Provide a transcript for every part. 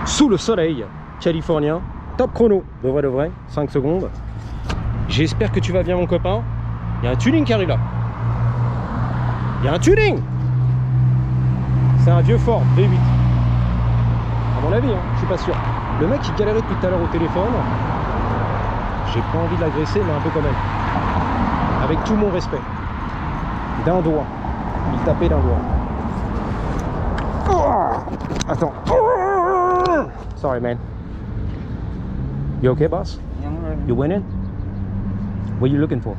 sous le soleil californien. Top chrono, de vrai, 5 secondes. J'espère que tu vas bien mon copain. Il y a un tuning qui arrive là. Il y a un tuning. C'est un vieux Ford V8. À mon avis, hein, je suis pas sûr. Le mec il galérait depuis tout à l'heure au téléphone. J'ai pas envie de l'agresser, mais un peu quand même. Avec tout mon respect. D'un doigt. Il tapait d'un doigt. Oh, attends. Sorry, man. You okay, boss? You winning? What are you looking for?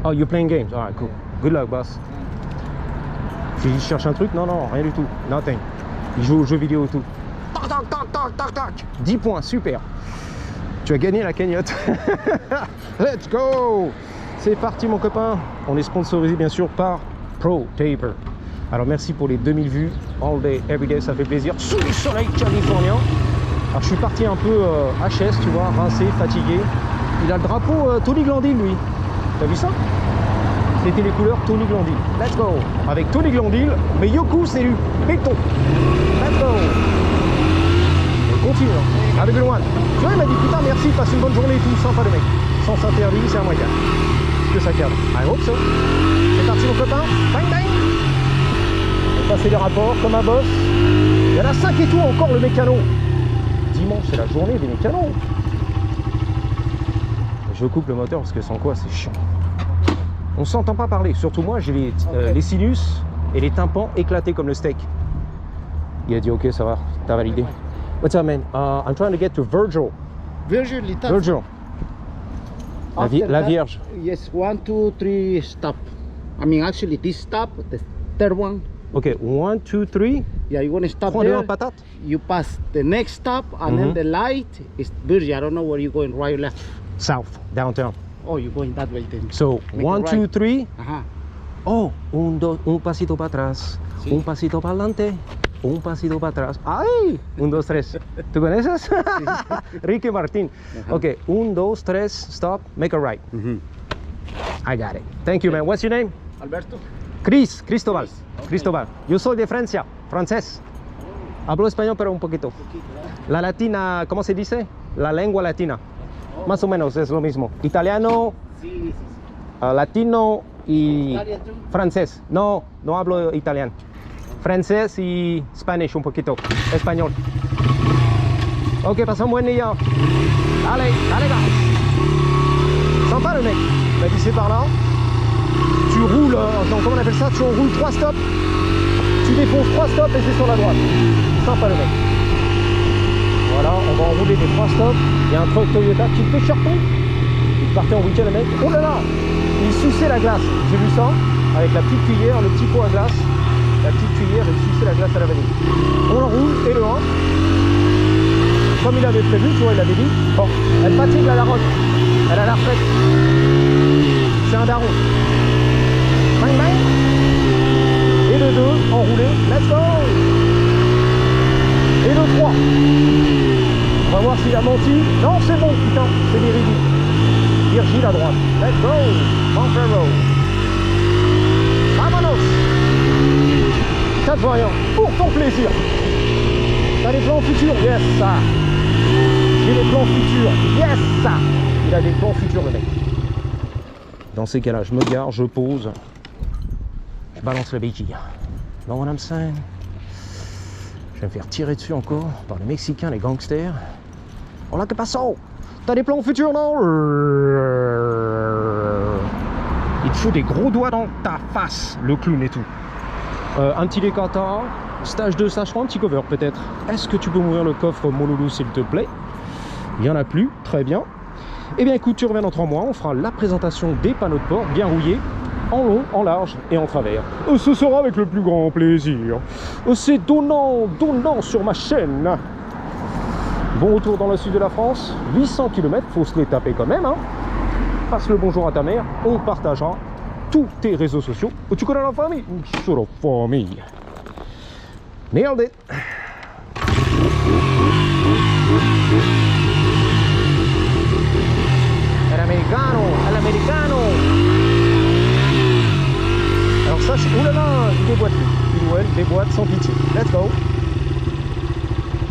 Oh, you're playing games. Alright, cool. Good luck, boss. Il cherche un truc? Non, non, rien du tout. Nothing. Il joue aux jeux vidéo et tout. Tac, tac, tac, tac, tac, tac. 10 points, super. Tu as gagné la cagnotte. Let's go. C'est parti, mon copain. On est sponsorisé, bien sûr, par Pro Taper. Alors, merci pour les 2000 vues. All day, every day, ça fait plaisir. Sous le soleil californien. Alors, je suis parti un peu HS, tu vois, rincé, fatigué. Il a le drapeau Tony Glandil, lui. T'as vu ça? C'était les couleurs Tony Glandil. Let's go. Avec Tony Glandil, mais Yoku, c'est du béton. Let's go. On continue. Hein. Avec le one. Tu vois, il m'a dit putain, merci, passe une bonne journée et tout. Sympa le mec. Sens interdit, c'est un moyen. Que ça cadre. I hope so. C'est parti, mon copain. Bang, bang. On va passer les rapports comme un boss. Il y en a 5 et tout encore, le mécano. Dimanche, c'est la journée des mécanos. Je coupe le moteur parce que sans quoi, c'est chiant. On s'entend pas parler, surtout moi j'ai les sinus et les tympans éclatés comme le steak. Il a dit ok, ça va, t'as validé. What's up, man? I'm trying to get to Virgil. Virgil. La Vierge. Yes, 1, 2, 3 stop. I mean, actually, this stop, the third one. Ok, 1, 2, 3. Yeah, you want to stop 3, 2, 1, there. patate. You pass the next stop, and then the light is Virgil. I don't know where you're going, right or left. South, downtown. Oh, you're going that way then. So, Make 1, it 2, right. 3. Ajá. Oh, un pasito para atrás, Sí. un pasito para adelante, un pasito para atrás. ¡Ay! 1, 2, 3. ¿Tú conoces? Ricky Martin. Ajá. Ok, 1, 2, 3, stop, make a right. I got it. Thank you, man. What's your name? Alberto. Cristóbal. Okay. Cristóbal. Yo soy de Francia, francés. Hablo español, pero un poquito. La latina, ¿cómo se dice? La lengua latina. Más o menos es lo mismo. Italiano, Sí. latino y Italian too? francés. No, no hablo italiano. Francés y Spanish un poquito. Español. Ok, pasó un buen día. Allez, allez, gars. Sympa le mec. Il m'a dit c'est par là. Tu roules, non, comment on appelle ça? Tu roules 3 stops. Tu défonces 3 stops et c'est sur la droite. Sympa le mec. Voilà, on va enrouler les 3 stops. Il y a un truck Toyota qui me fait charton. Il partait en week-end le mec. Oh là là, il suçait la glace. J'ai vu ça avec la petite cuillère, le petit pot à glace. La petite cuillère, il suçait la glace à la vanille. On l'enroule et le 1. Comme il avait prévu, tu vois, il avait dit. Bon, elle fatigue la daronne. Elle a la retraite. C'est un daron. Bang bang. Et le 2, enroulé. Let's go. Et le 3. On va voir s'il a menti. Non, c'est bon, putain, c'est véridique. Virgile à droite. Let's go. Bumper road. Vamonos. 4 variants. Pour ton plaisir. T'as des plans futurs? Yes, ça. J'ai des plans futurs. Yes, ça. Il a des plans futurs, le mec. Dans ces cas-là, je me gare, je pose. Je balance la béquille. Know what I'm saying? Je vais me faire tirer dessus encore par les Mexicains, les gangsters. Hola, que paso? T'as des plans futurs, non? Il te fout des gros doigts dans ta face, le clown et tout. Un petit décata, stage 2, stage 3, un petit cover peut-être. Est-ce que tu peux m'ouvrir le coffre, mon loulou, s'il te plaît? Il n'y en a plus, très bien. Eh bien écoute, tu reviens dans 3 mois, on fera la présentation des panneaux de port, bien rouillés, en long, en large et en travers. Ce sera avec le plus grand plaisir. C'est donnant, donnant sur ma chaîne. Bon retour dans le sud de la France, 800 km, faut se les taper quand même, hein. Passe le bonjour à ta mère, on partagera tous tes réseaux sociaux. Tu connais la famille? Sur la famille. Nailed it. El americano. Alors ça, oulala, il déboîte lui. Il ou elle déboîte sans pitié. Let's go.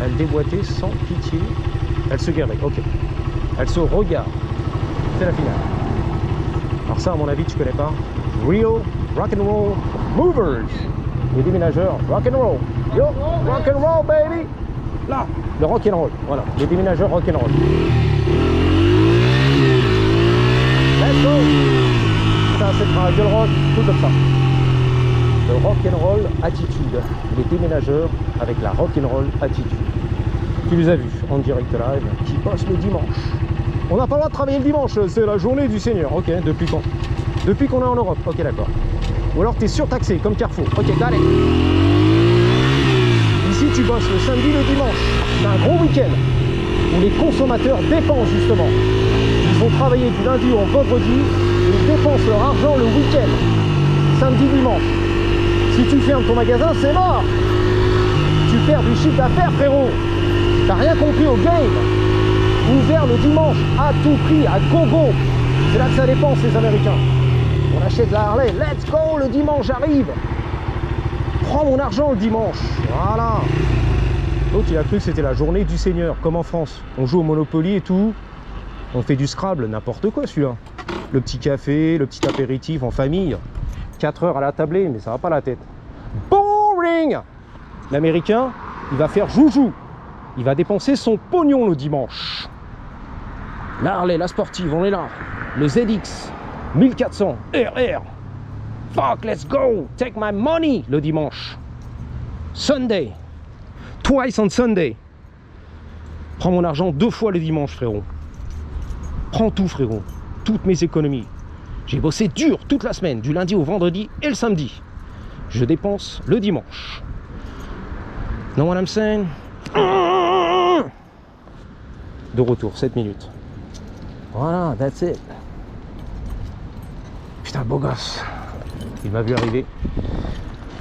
Elle déboîter sans pitié. Elle se guérit, ok. Elle se regarde. C'est la finale. Alors ça, à mon avis, tu connais pas. Real Rock'n'Roll Movers. Les déménageurs rock'n'roll. Yo, rock'n'roll, baby. Là, le rock'n'roll. Voilà, les déménageurs rock'n'roll. Let's go. Ça, c'est un gueule rock, tout comme ça. Le rock'n'roll attitude. Les déménageurs avec la rock'n'roll attitude. Tu les as vus en direct live, qui bossent le dimanche. On n'a pas le droit de travailler le dimanche, c'est la journée du Seigneur. Ok, depuis quand? Depuis qu'on est en Europe. Ok, d'accord. Ou alors tu es surtaxé, comme Carrefour. Ok, allez. Ici, tu bosses le samedi et le dimanche. C'est un gros week-end où les consommateurs dépensent justement. Ils vont travailler du lundi au vendredi et ils dépensent leur argent le week-end. Samedi, dimanche. Si tu fermes ton magasin, c'est mort. Tu perds du chiffre d'affaires, frérot. T'as rien compris au game. Ouvert le dimanche à tout prix, à gogo. C'est là que ça dépense, les Américains. On achète la Harley. Let's go, le dimanche arrive. Prends mon argent le dimanche. Voilà. L'autre, il a cru que c'était la journée du Seigneur, comme en France. On joue au Monopoly et tout. On fait du Scrabble, n'importe quoi celui-là. Le petit café, le petit apéritif en famille. 4 heures à la tablée, mais ça va pas la tête. Boring. L'Américain, il va faire joujou. Il va dépenser son pognon le dimanche. La Harley, la sportive, on est là. Le ZX 1400 RR. Fuck, let's go. Take my money le dimanche. Sunday. Twice on Sunday. Prends mon argent 2 fois le dimanche, frérot. Prends tout, frérot. Toutes mes économies. J'ai bossé dur toute la semaine, du lundi au vendredi et le samedi. Je dépense le dimanche. Know what I'm saying? De retour, 7 minutes. Voilà, that's it. Putain, beau gosse. Il m'a vu arriver.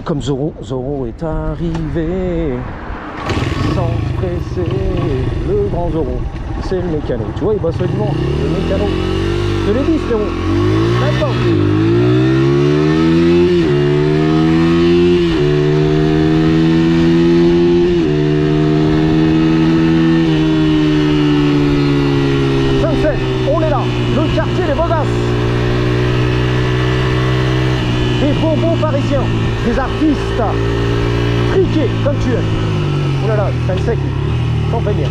Comme Zoro. Zoro est arrivé. Sans presser. Le grand Zoro. C'est le mécano. Tu vois, il bosse le dimanche. Le mécano. Je l'ai dit, frérot. D'accord. Parisiens, des artistes friqués comme tu es. Oh là là, c'est un sec, t'en fais bien.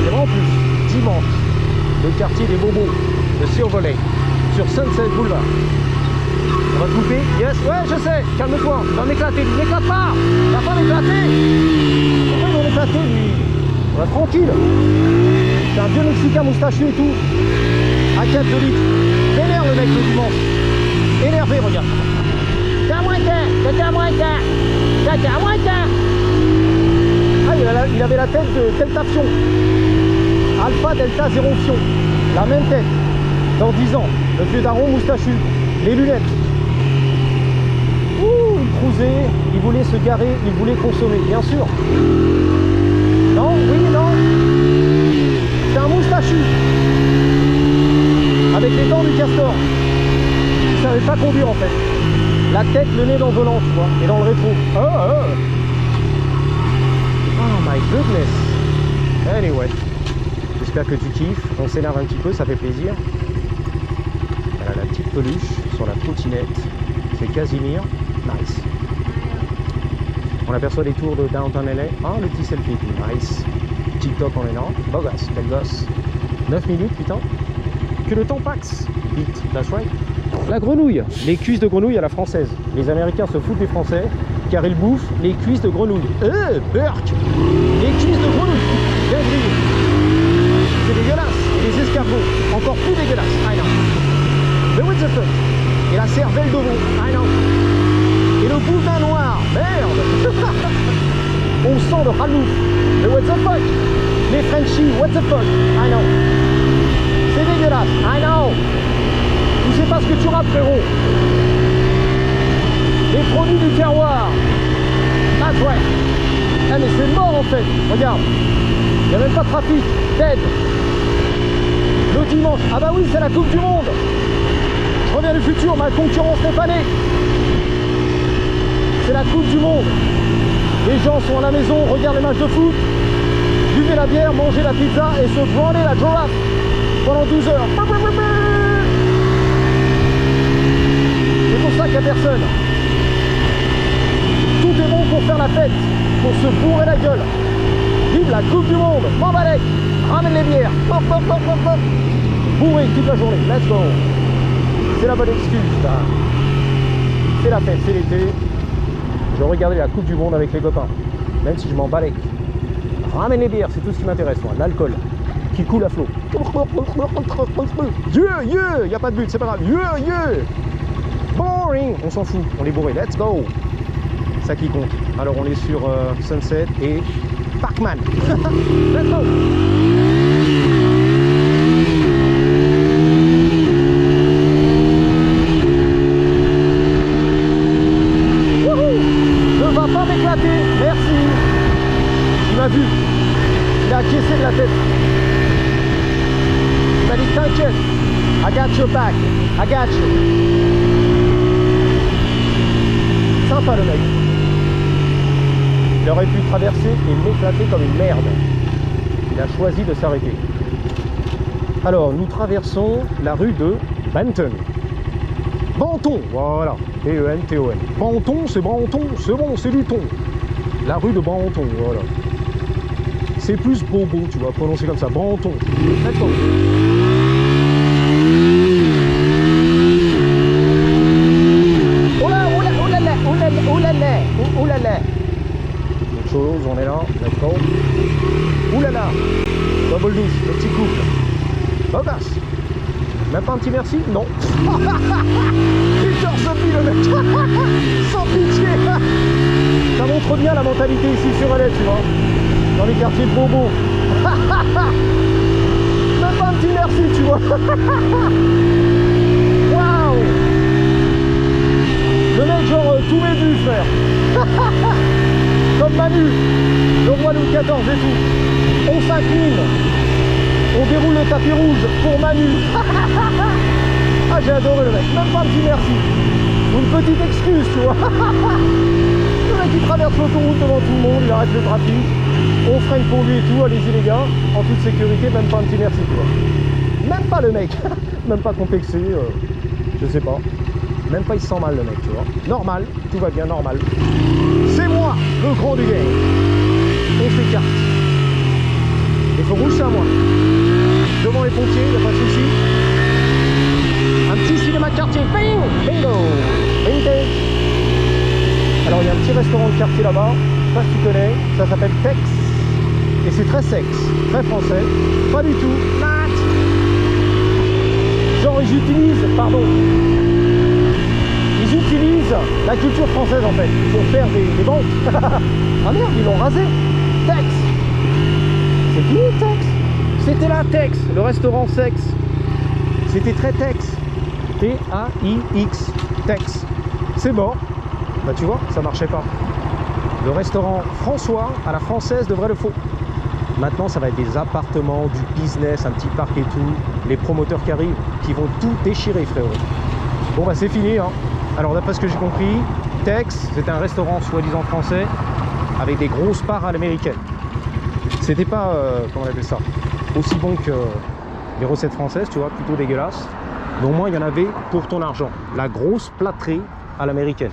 C'est vraiment plus dimanche, le quartier des bobos de Silver Lake, sur Sunset Boulevard. On va te couper. Yes, ouais, je sais, calme-toi, il va m'éclater. Il m'éclate pas, il va pas m'éclater. Pourquoi il va m'éclater, lui? On va tranquille. C'est un vieux Mexicain moustachu et tout. À 4 de litres. Vénère le mec le dimanche. Énervé, regarde. Ah, il avait la tête de Delta Fion. Alpha Delta 0 Fion. La même tête. Dans 10 ans. Le vieux daron moustachu. Les lunettes. Ouh, il cruisait. Il voulait se garer. Il voulait consommer. Bien sûr. Non, oui, non. C'est un moustachu. Avec les dents du castor. Il savait pas conduire en fait. La tête, le nez dans le volant, tu vois, et dans le rétro. Oh my goodness. Anyway, j'espère que tu kiffes. On s'énerve un petit peu, ça fait plaisir. Voilà la petite peluche sur la trottinette. C'est Casimir. Nice. On aperçoit les tours de Downtown LA. Ah, le petit selfie. Nice. TikTok en énorme. Beau gosse, belle gosse. 9 minutes, putain. Que le temps passe. Vite, that's right. La grenouille, les cuisses de grenouille à la française. Les Américains se foutent des Français car ils bouffent les cuisses de grenouille. Burk. Les cuisses de grenouille. Bien grillées. C'est dégueulasse. Et les escargots, encore plus dégueulasse. I know. Le what the fuck. Et la cervelle de veau. I know. Et le boudin noir. Merde. On sent le ralouf. Le what the fuck. Les Frenchies, what the fuck. I know. C'est dégueulasse. I know. Tu sais pas ce que tu rates, frérot. Les produits du terroir. Ah ouais. Ah mais c'est mort en fait. Regarde. Il n'y a même pas de trafic. Dead. Le dimanche. Ah bah oui, c'est la Coupe du Monde. Je reviens du futur, ma concurrence n'est pas née. C'est la Coupe du Monde. Les gens sont à la maison, regardent les matchs de foot, buvez la bière, mangez la pizza et se branlez la giraffe pendant 12 heures. C'est pour ça qu'il n'y a personne. Tout est bon pour faire la fête, pour se bourrer la gueule. Vive la Coupe du Monde, m'en balèque, ramène les bières, pop, pop, pop, pop, pop. Bourré toute la journée, let's go. C'est la bonne excuse, ça. C'est la fête, c'est l'été. Je regardais la Coupe du Monde avec les copains, même si je m'en balèque. Ramène les bières, c'est tout ce qui m'intéresse, moi. L'alcool qui coule à flot. Yeah, y a pas de but, c'est pas grave. Yeah. Boring, on s'en fout, on est bourré. Let's go. Ça qui compte. Alors on est sur Sunset et Parkman. Let's go. Ne va pas m'éclater, merci. Il m'a vu. Il a acquiescé de la tête. Il m'a dit t'inquiète. I got your back. I got you. Sympa le mec. Il aurait pu traverser et m'éclater comme une merde. Il a choisi de s'arrêter. Alors, nous traversons la rue de Banton. Banton, voilà. B-E-N-T-O-N. Banton, c'est bon, c'est du thon. La rue de Banton, voilà. C'est plus bobo, tu vois, prononcé comme ça. Banton. Let's go. Oulala. Autre chose, on est là, let's go. Oulala. Double douce, le petit couple. Bogasse. Même pas un petit merci? Non. Peter Sophie le mec. Sans pitié. Ça montre bien la mentalité ici sur LA, tu vois. Dans les quartiers de Bobo. Même pas un petit merci, tu vois. Waouh. Le mec genre tous mes vues, frère. Comme Manu, le roi Louis XIV et tout. On s'incline. On déroule le tapis rouge pour Manu. Ah, j'ai adoré le mec. Même pas un petit merci. Ou une petite excuse, tu vois. Le mec qui traverse l'autoroute devant tout le monde, il arrête le trafic. On freine pour lui et tout. Allez-y les gars, en toute sécurité, même pas un petit merci, tu vois. Même pas le mec. Même pas complexé, je sais pas. Même pas il se sent mal le mec, tu vois. Normal, tout va bien, normal. C'est moi, le grand du game. On s'écarte. Les feux rouges, c'est à moi. Devant les pompiers, il n'y a pas de souci. Un petit cinéma de quartier. Bing! Bingo! Vintage. Alors il y a un petit restaurant de quartier là-bas. Je sais pas si tu connais. Ça s'appelle Tex. Et c'est très sexe, très français. Pas du tout. Mat! Genre ils utilisent, pardon. Ils utilisent la culture française en fait pour faire des banques. Ah merde, ils l'ont rasé. Tex. C'est fini Tex. C'était la Tex, le restaurant sexe. C'était très Tex. T-A-I-X. Tex. C'est mort. Bah tu vois, ça marchait pas. Le restaurant François à la française de vrai le faux. Maintenant ça va être des appartements, du business, un petit parc et tout. Les promoteurs qui arrivent, qui vont tout déchirer frérot. Bon bah c'est fini hein. Alors d'après ce que j'ai compris, Tex, c'était un restaurant soi-disant français avec des grosses parts à l'américaine. C'était pas, comment on appelle ça, aussi bon que les recettes françaises, tu vois, plutôt dégueulasse. Mais au moins il y en avait pour ton argent. La grosse plâtrée à l'américaine,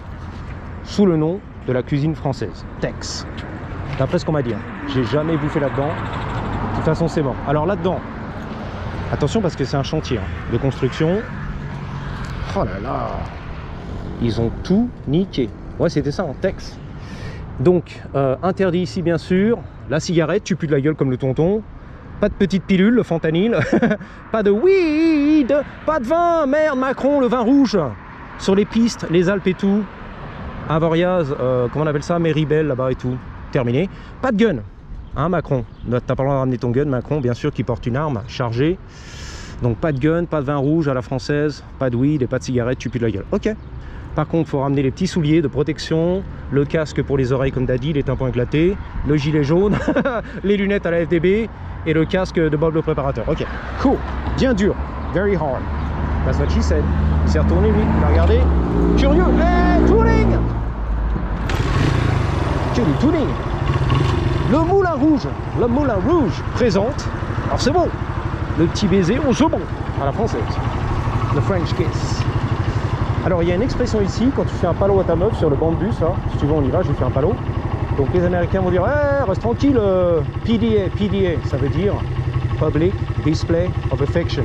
sous le nom de la cuisine française, Tex. D'après ce qu'on m'a dit, hein. J'ai jamais bouffé là-dedans. De toute façon c'est mort. Alors là-dedans, attention parce que c'est un chantier hein, de construction. Oh là là. Ils ont tout niqué. Ouais, c'était ça en Tex. Donc, interdit ici, bien sûr. La cigarette, tu pues de la gueule comme le tonton. Pas de petite pilule, le fentanyl. Pas de weed. Pas de vin. Merde, Macron, le vin rouge. Sur les pistes, les Alpes et tout. Avoriaz, comment on appelle ça? Méribel, là-bas et tout. Terminé. Pas de gun. Hein, Macron? T'as pas le droit de ramener ton gun, Macron, bien sûr, qui porte une arme chargée. Donc, pas de gun, pas de vin rouge à la française. Pas de weed et pas de cigarette, tu pues de la gueule. Ok. Par contre, il faut ramener les petits souliers de protection, le casque pour les oreilles comme Daddy, les tympans éclatés, le gilet jaune, les lunettes à la FDB et le casque de Bob le préparateur. Ok, cool, bien dur, very hard. That's what she said. Il s'est retourné lui, il a regardé. Curieux, hey, touring! voiture du tuning. Le Moulin Rouge présente, alors c'est bon, le petit baiser au second, à la française, le French kiss. Alors il y a une expression ici, quand tu fais un palo à ta meuf sur le banc de bus, là, si tu veux on y va, je lui fais un palo. Donc les Américains vont dire, hey, reste tranquille, PDA, ça veut dire Public Display of Affection.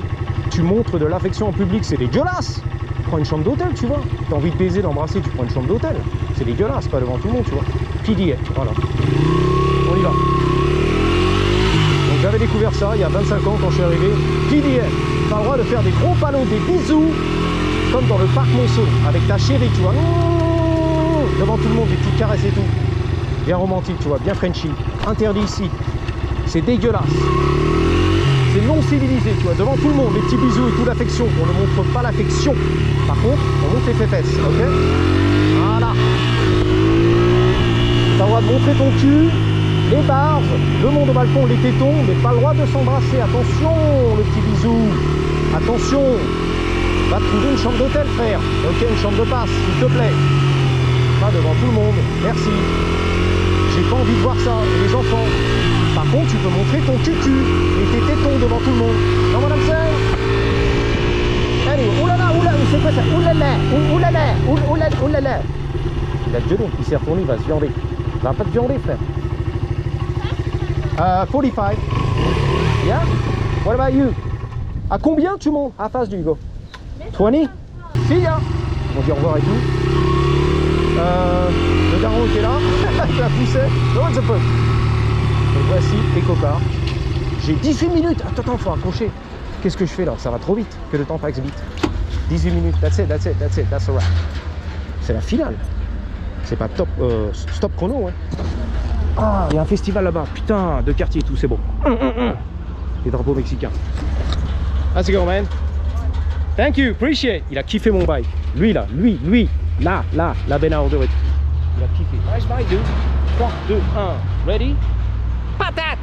Tu montres de l'affection en public, c'est dégueulasse. Prends une chambre d'hôtel, tu vois. T'as envie de baiser, d'embrasser, tu prends une chambre d'hôtel. C'est dégueulasse, pas devant tout le monde, tu vois. PDA, voilà. On y va. Donc j'avais découvert ça il y a 25 ans quand je suis arrivé. PDA, t'as le droit de faire des gros palos, des bisous, comme dans le parc Monceau, avec ta chérie, tu vois. Devant tout le monde, des petites caresses et tout. Bien romantique, tu vois, bien Frenchy. Interdit ici. C'est dégueulasse. C'est non civilisé, tu vois, devant tout le monde, les petits bisous et tout, l'affection. On ne montre pas l'affection. Par contre, on montre les fesses, ok? Voilà. T'as le droit de montrer ton cul, les barbes, le monde au balcon, les tétons, mais pas le droit de s'embrasser. Attention, le petit bisou. Attention. Va trouver une chambre d'hôtel, frère. Ok, une chambre de passe, s'il te plaît. Pas devant tout le monde. Merci. J'ai pas envie de voir ça, les enfants. Par contre, tu peux montrer ton cucu et tes tétons devant tout le monde. Non, madame sœur. Allez, oulala, c'est quoi ça? Oulala. Il a le genou, il s'est retourné, il va se viander. Il va pas te viander, frère. 45. Yeah? What about you? À combien tu montes? How fast do you go? 20? See ya. On dit au revoir et tout. Le daron qui est là, avec la poussette. No one's a pump. Donc voici Eco-Park. J'ai 18 minutes. Attends, faut accrocher. Qu'est-ce que je fais là? Ça va trop vite. Que le temps passe vite. 18 minutes. That's it. That's a wrap. C'est la finale. C'est pas top. Stop chrono, ouais. Ah, il y a un festival là-bas. Putain, de quartier et tout, c'est bon. Les drapeaux mexicains. Let's go, man. Thank you, appreciate. Il a kiffé mon bike. Lui, là, la Benaro de retour. Il a kiffé. Nice bike, dude. 3, 2, 1. Ready? Patate!